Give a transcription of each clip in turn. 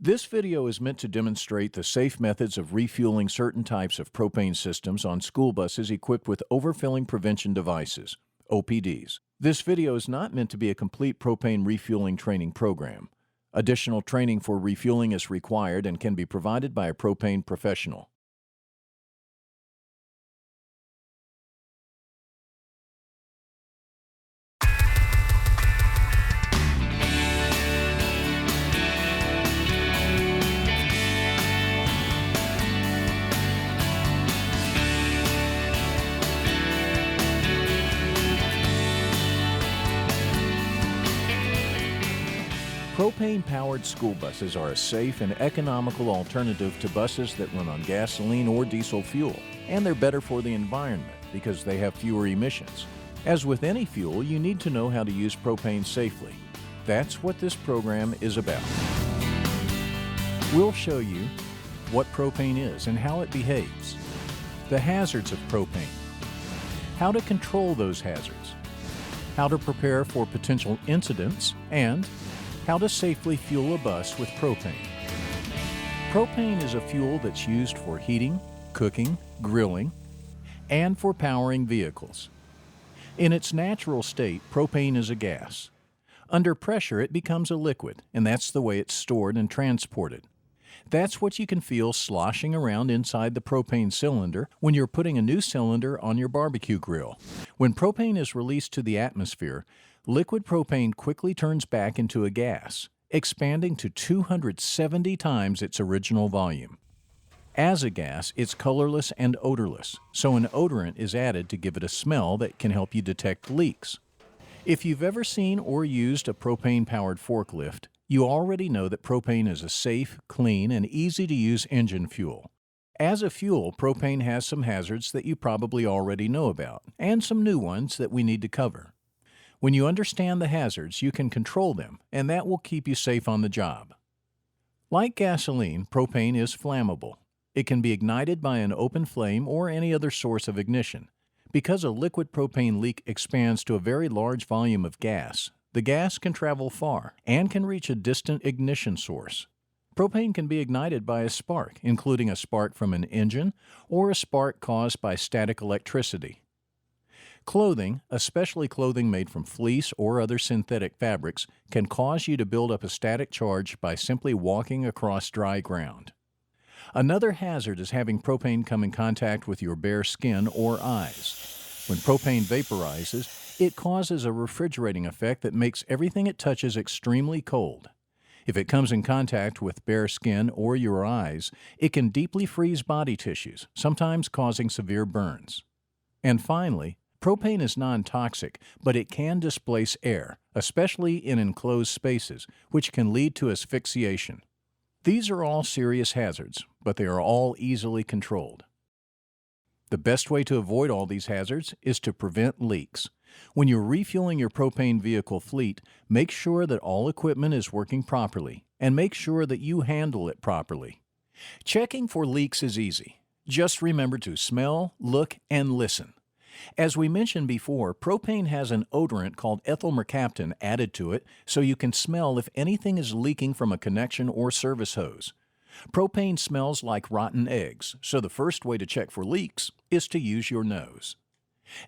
This video is meant to demonstrate the safe methods of refueling certain types of propane systems on school buses equipped with overfilling prevention devices, OPDs. This video is not meant to be a complete propane refueling training program. Additional training for refueling is required and can be provided by a propane professional. Propane-powered school buses are a safe and economical alternative to buses that run on gasoline or diesel fuel, and they're better for the environment because they have fewer emissions. As with any fuel, you need to know how to use propane safely. That's what this program is about. We'll show you what propane is and how it behaves, the hazards of propane, how to control those hazards, how to prepare for potential incidents, and how to safely fuel a bus with propane. Propane is a fuel that's used for heating, cooking, grilling, and for powering vehicles. In its natural state, propane is a gas. Under pressure, it becomes a liquid, and that's the way it's stored and transported. That's what you can feel sloshing around inside the propane cylinder when you're putting a new cylinder on your barbecue grill. When propane is released to the atmosphere, liquid propane quickly turns back into a gas, expanding to 270 times its original volume. As a gas, it's colorless and odorless, so an odorant is added to give it a smell that can help you detect leaks. If you've ever seen or used a propane-powered forklift, you already know that propane is a safe, clean, and easy-to-use engine fuel. As a fuel, propane has some hazards that you probably already know about, and some new ones that we need to cover. When you understand the hazards, you can control them, and that will keep you safe on the job. Like gasoline, propane is flammable. It can be ignited by an open flame or any other source of ignition. Because a liquid propane leak expands to a very large volume of gas, the gas can travel far and can reach a distant ignition source. Propane can be ignited by a spark, including a spark from an engine or a spark caused by static electricity. Clothing, especially clothing made from fleece or other synthetic fabrics, can cause you to build up a static charge by simply walking across dry ground. Another hazard is having propane come in contact with your bare skin or eyes. When propane vaporizes, it causes a refrigerating effect that makes everything it touches extremely cold. If it comes in contact with bare skin or your eyes, it can deeply freeze body tissues, sometimes causing severe burns. And finally, propane is non-toxic, but it can displace air, especially in enclosed spaces, which can lead to asphyxiation. These are all serious hazards, but they are all easily controlled. The best way to avoid all these hazards is to prevent leaks. When you're refueling your propane vehicle fleet, make sure that all equipment is working properly, and make sure that you handle it properly. Checking for leaks is easy. Just remember to smell, look, and listen. As we mentioned before, propane has an odorant called ethyl mercaptan added to it so you can smell if anything is leaking from a connection or service hose. Propane smells like rotten eggs, so the first way to check for leaks is to use your nose.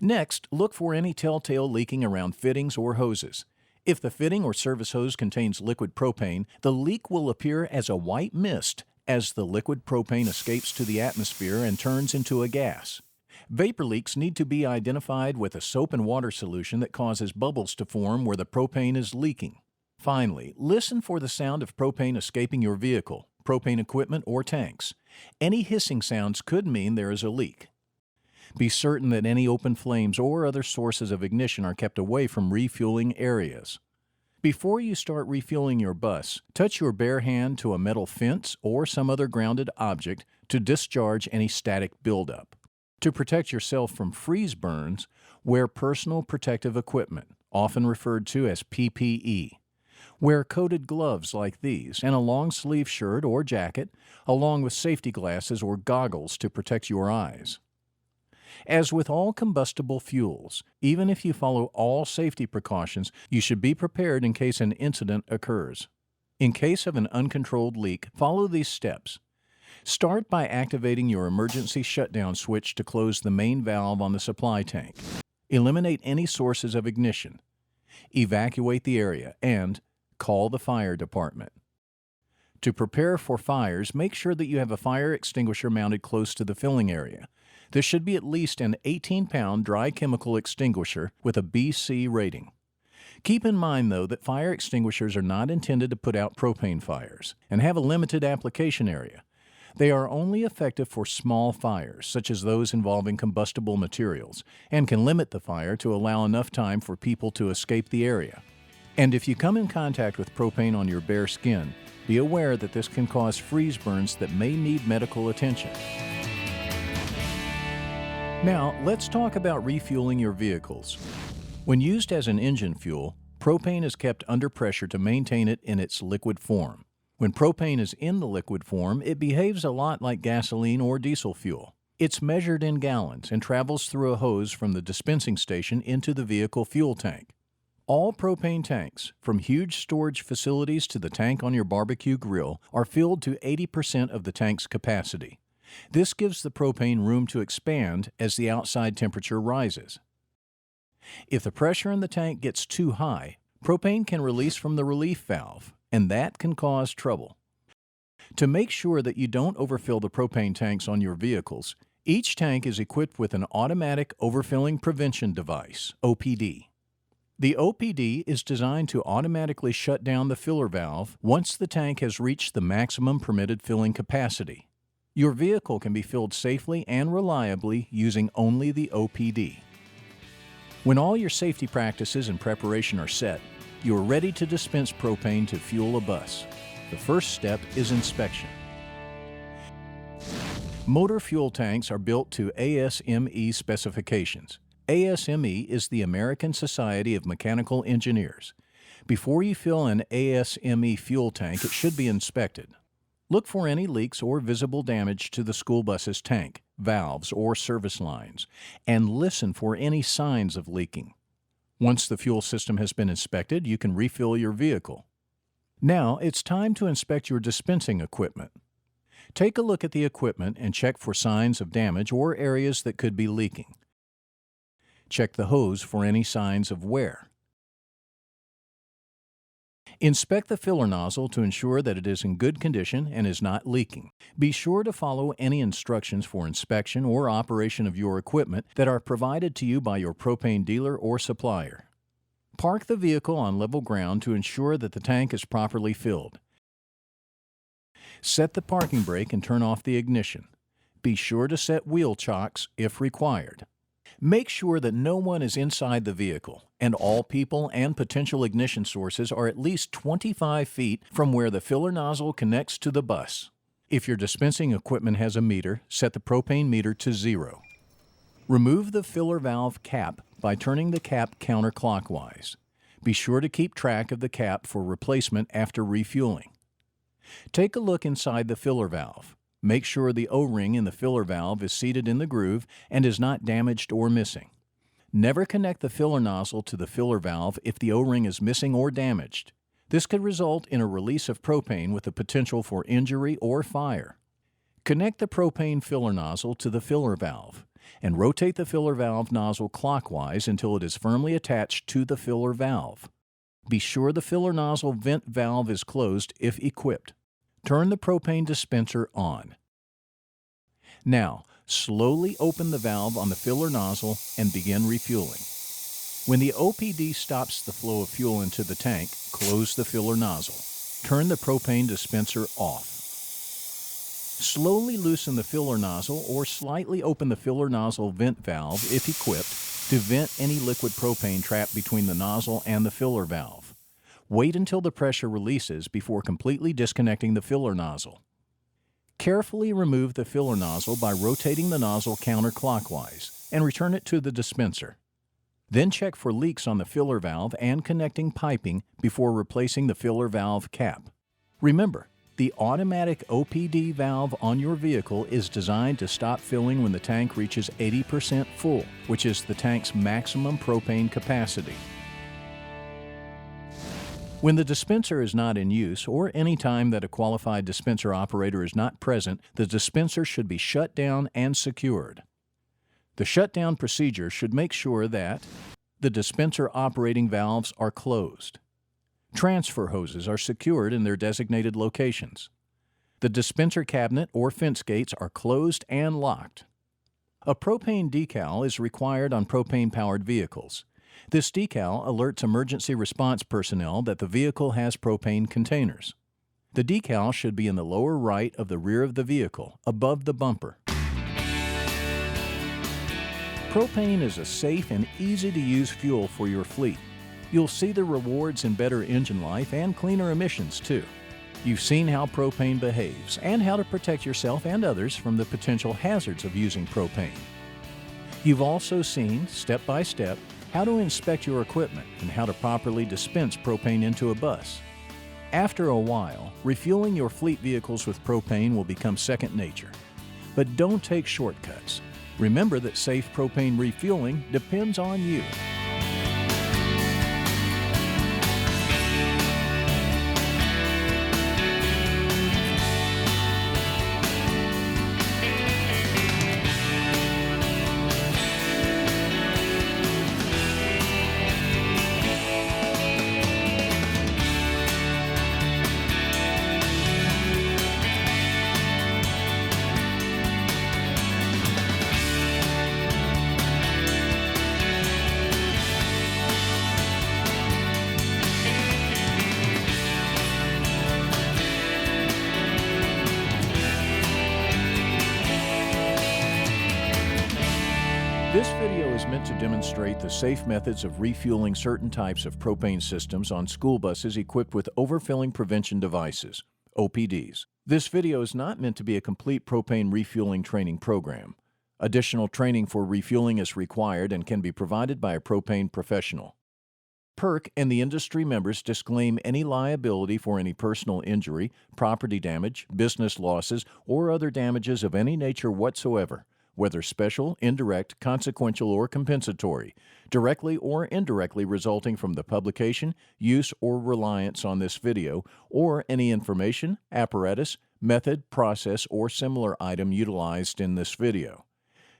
Next, look for any telltale leaking around fittings or hoses. If the fitting or service hose contains liquid propane, the leak will appear as a white mist as the liquid propane escapes to the atmosphere and turns into a gas. Vapor leaks need to be identified with a soap and water solution that causes bubbles to form where the propane is leaking. Finally, listen for the sound of propane escaping your vehicle, propane equipment, or tanks. Any hissing sounds could mean there is a leak. Be certain that any open flames or other sources of ignition are kept away from refueling areas. Before you start refueling your bus, touch your bare hand to a metal fence or some other grounded object to discharge any static buildup. To protect yourself from freeze burns, wear personal protective equipment, often referred to as PPE. Wear coated gloves like these and a long-sleeve shirt or jacket, along with safety glasses or goggles to protect your eyes. As with all combustible fuels, even if you follow all safety precautions, you should be prepared in case an incident occurs. In case of an uncontrolled leak, follow these steps. Start by activating your emergency shutdown switch to close the main valve on the supply tank. Eliminate any sources of ignition. Evacuate the area and call the fire department. To prepare for fires, make sure that you have a fire extinguisher mounted close to the filling area. This should be at least an 18-pound dry chemical extinguisher with a BC rating. Keep in mind, though, that fire extinguishers are not intended to put out propane fires and have a limited application area. They are only effective for small fires, such as those involving combustible materials, and can limit the fire to allow enough time for people to escape the area. And if you come in contact with propane on your bare skin, be aware that this can cause freeze burns that may need medical attention. Now, let's talk about refueling your vehicles. When used as an engine fuel, propane is kept under pressure to maintain it in its liquid form. When propane is in the liquid form, it behaves a lot like gasoline or diesel fuel. It's measured in gallons and travels through a hose from the dispensing station into the vehicle fuel tank. All propane tanks, from huge storage facilities to the tank on your barbecue grill, are filled to 80% of the tank's capacity. This gives the propane room to expand as the outside temperature rises. If the pressure in the tank gets too high, propane can release from the relief valve, and that can cause trouble. To make sure that you don't overfill the propane tanks on your vehicles, each tank is equipped with an automatic overfilling prevention device, OPD. The OPD is designed to automatically shut down the filler valve once the tank has reached the maximum permitted filling capacity. Your vehicle can be filled safely and reliably using only the OPD. When all your safety practices and preparation are set, you are ready to dispense propane to fuel a bus. The first step is inspection. Motor fuel tanks are built to ASME specifications. ASME is the American Society of Mechanical Engineers. Before you fill an ASME fuel tank, it should be inspected. Look for any leaks or visible damage to the school bus's tank, valves, or service lines, and listen for any signs of leaking. Once the fuel system has been inspected, you can refill your vehicle. Now it's time to inspect your dispensing equipment. Take a look at the equipment and check for signs of damage or areas that could be leaking. Check the hose for any signs of wear. Inspect the filler nozzle to ensure that it is in good condition and is not leaking. Be sure to follow any instructions for inspection or operation of your equipment that are provided to you by your propane dealer or supplier. Park the vehicle on level ground to ensure that the tank is properly filled. Set the parking brake and turn off the ignition. Be sure to set wheel chocks if required. Make sure that no one is inside the vehicle, and all people and potential ignition sources are at least 25 feet from where the filler nozzle connects to the bus. If your dispensing equipment has a meter, set the propane meter to 0. Remove the filler valve cap by turning the cap counterclockwise. Be sure to keep track of the cap for replacement after refueling. Take a look inside the filler valve. Make sure the O-ring in the filler valve is seated in the groove and is not damaged or missing. Never connect the filler nozzle to the filler valve if the O-ring is missing or damaged. This could result in a release of propane with the potential for injury or fire. Connect the propane filler nozzle to the filler valve and rotate the filler valve nozzle clockwise until it is firmly attached to the filler valve. Be sure the filler nozzle vent valve is closed if equipped. Turn the propane dispenser on. Now, slowly open the valve on the filler nozzle and begin refueling. When the OPD stops the flow of fuel into the tank, close the filler nozzle. Turn the propane dispenser off. Slowly loosen the filler nozzle or slightly open the filler nozzle vent valve, if equipped, to vent any liquid propane trapped between the nozzle and the filler valve. Wait until the pressure releases before completely disconnecting the filler nozzle. Carefully remove the filler nozzle by rotating the nozzle counterclockwise and return it to the dispenser. Then check for leaks on the filler valve and connecting piping before replacing the filler valve cap. Remember, the automatic OPD valve on your vehicle is designed to stop filling when the tank reaches 80% full, which is the tank's maximum propane capacity. When the dispenser is not in use, or any time that a qualified dispenser operator is not present, the dispenser should be shut down and secured. The shutdown procedure should make sure that the dispenser operating valves are closed. Transfer hoses are secured in their designated locations. The dispenser cabinet or fence gates are closed and locked. A propane decal is required on propane-powered vehicles. This decal alerts emergency response personnel that the vehicle has propane containers. The decal should be in the lower right of the rear of the vehicle, above the bumper. Propane is a safe and easy-to-use fuel for your fleet. You'll see the rewards in better engine life and cleaner emissions, too. You've seen how propane behaves and how to protect yourself and others from the potential hazards of using propane. You've also seen, step by step, how to inspect your equipment and how to properly dispense propane into a bus. After a while, refueling your fleet vehicles with propane will become second nature. But don't take shortcuts. Remember that safe propane refueling depends on you. This video is meant to demonstrate the safe methods of refueling certain types of propane systems on school buses equipped with overfilling prevention devices, OPDs. This video is not meant to be a complete propane refueling training program. Additional training for refueling is required and can be provided by a propane professional. PERC and the industry members disclaim any liability for any personal injury, property damage, business losses, or other damages of any nature whatsoever, whether special, indirect, consequential, or compensatory, directly or indirectly resulting from the publication, use, or reliance on this video, or any information, apparatus, method, process, or similar item utilized in this video.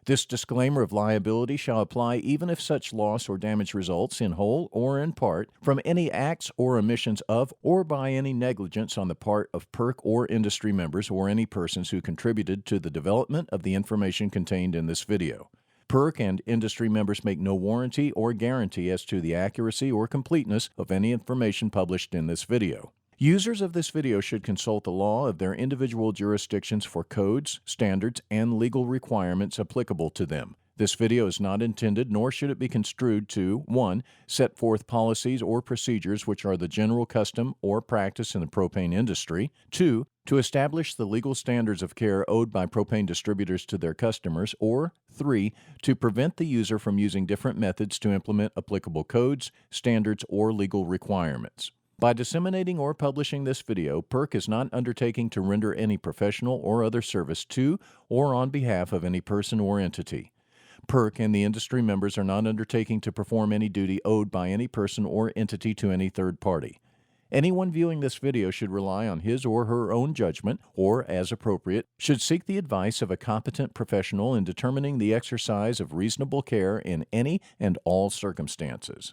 This disclaimer of liability shall apply even if such loss or damage results, in whole or in part, from any acts or omissions of or by any negligence on the part of PERC or industry members or any persons who contributed to the development of the information contained in this video. PERC and industry members make no warranty or guarantee as to the accuracy or completeness of any information published in this video. Users of this video should consult the law of their individual jurisdictions for codes, standards, and legal requirements applicable to them. This video is not intended, nor should it be construed to 1. Set forth policies or procedures which are the general custom or practice in the propane industry, 2. To establish the legal standards of care owed by propane distributors to their customers, or 3. To prevent the user from using different methods to implement applicable codes, standards, or legal requirements. By disseminating or publishing this video, PERC is not undertaking to render any professional or other service to or on behalf of any person or entity. PERC and the industry members are not undertaking to perform any duty owed by any person or entity to any third party. Anyone viewing this video should rely on his or her own judgment, or, as appropriate, should seek the advice of a competent professional in determining the exercise of reasonable care in any and all circumstances.